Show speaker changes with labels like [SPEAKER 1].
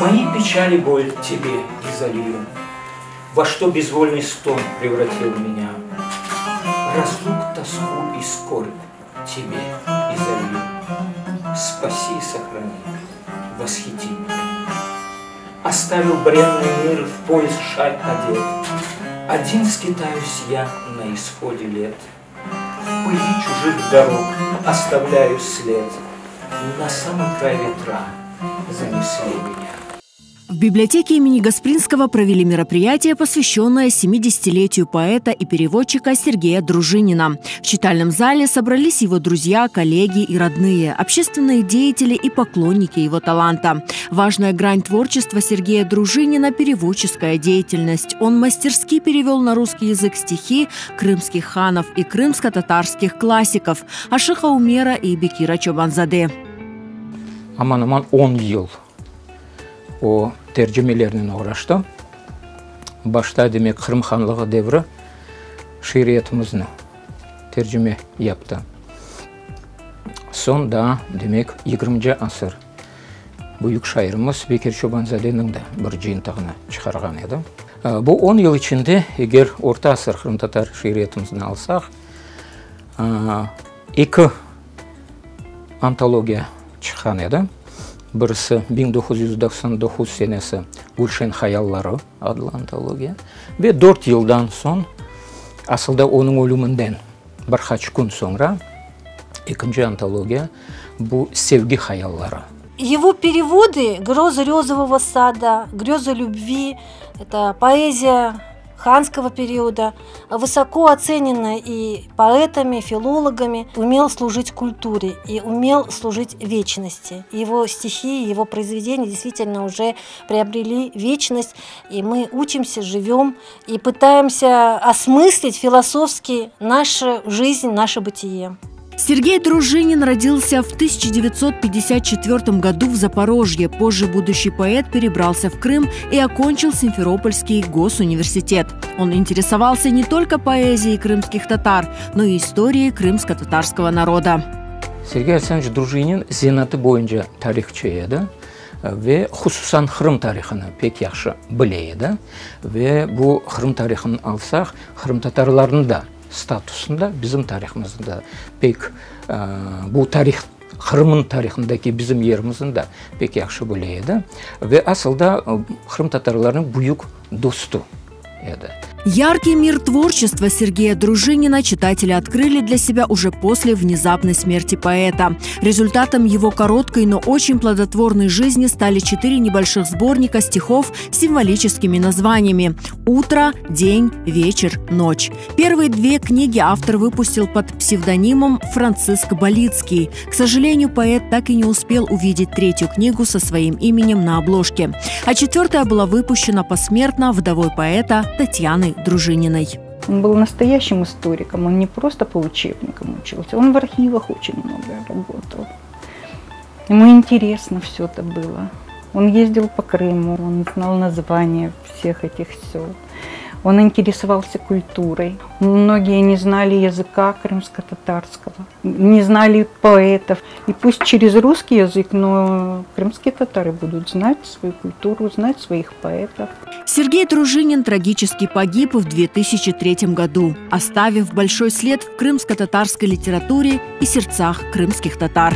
[SPEAKER 1] Мои печали, боль тебе изолью, во что безвольный стон превратил меня. Разлук, тоску и скорбь тебе изолью. Спаси и сохрани, восхити меня. Оставил бренный мир, в пояс шаль одет. Один скитаюсь я на исходе лет. В пыли чужих дорог оставляю след. На самый край ветра занесли меня.
[SPEAKER 2] В библиотеке имени Гаспринского провели мероприятие, посвященное 70-летию поэта и переводчика Сергея Дружинина. В читальном зале собрались его друзья, коллеги и родные, общественные деятели и поклонники его таланта. Важная грань творчества Сергея Дружинина – переводческая деятельность. Он мастерски перевел на русский язык стихи крымских ханов и крымско-татарских классиков Ашиха Умера и Бекира Чобанзаде.
[SPEAKER 3] Аман-аман 10 yıl o tercümelerinin uğraştı. Başta demek Kırım Hanlığı devri şiiriyetimizini tercüme yaptı. Sonda demek 20. asır büyük şairimiz Bekir Çobanzade'nin de bir jintığını çıkargan edi. Bu 10 yıl içinde eğer Orta asır Kırım Tatar şiiriyetimizini alsak, 2 antologiya çıkan edi. Birisi 1999 senesi Gülşen Hayalları adlı antologiya ve 4 yıldan son aslında onun ölümünden birkaç gün sonra ikinci antologiya bu Sevgi Hayalları.
[SPEAKER 4] Его переводы «Грезы розового сада», «Грезы любви» – это поэзия ханского периода, высоко оценена и поэтами, филологами, умел служить культуре и умел служить вечности. Его стихи, его произведения действительно уже приобрели вечность, и мы учимся, живем и пытаемся осмыслить философски нашу жизнь, наше бытие.
[SPEAKER 2] Сергей Дружинин родился в 1954 году в Запорожье. Позже будущий поэт перебрался в Крым и окончил Симферопольский госуниверситет. Он интересовался не только поэзией крымских татар, но и историей крымско-татарского народа.
[SPEAKER 3] Сергей Александрович Дружинин зенаты boyunca tarihçi edi ve hususan Kırım tarihini pek yaxşı bileydi ve bu Kırım tarihini alsak Kırım Tatarlarının da statusunda bizim tarihimizde pek bu tarih Kırım'ın tarihindeki bizim yerimizin de pek yaxşı bileydi ve aslında Kırım Tatarlarının büyük dostu edi.
[SPEAKER 2] Яркий мир творчества Сергея Дружинина читатели открыли для себя уже после внезапной смерти поэта. Результатом его короткой, но очень плодотворной жизни стали 4 небольших сборника стихов с символическими названиями «Утро», «День», «Вечер», «Ночь». Первые 2 книги автор выпустил под псевдонимом Франциск Болицкий. К сожалению, поэт так и не успел увидеть 3-ю книгу со своим именем на обложке. А 4-я была выпущена посмертно вдовой поэта Татьяной Дружининой.
[SPEAKER 5] Он был настоящим историком, он не просто по учебникам учился, он в архивах очень много работал. Ему интересно все это было. Он ездил по Крыму, он знал названия всех этих сел. Он интересовался культурой. Многие не знали языка крымско-татарского, не знали поэтов. И пусть через русский язык, но крымские татары будут знать свою культуру, знать своих поэтов.
[SPEAKER 2] Сергей Дружинин трагически погиб в 2003 году, оставив большой след в крымско-татарской литературе и сердцах крымских татар.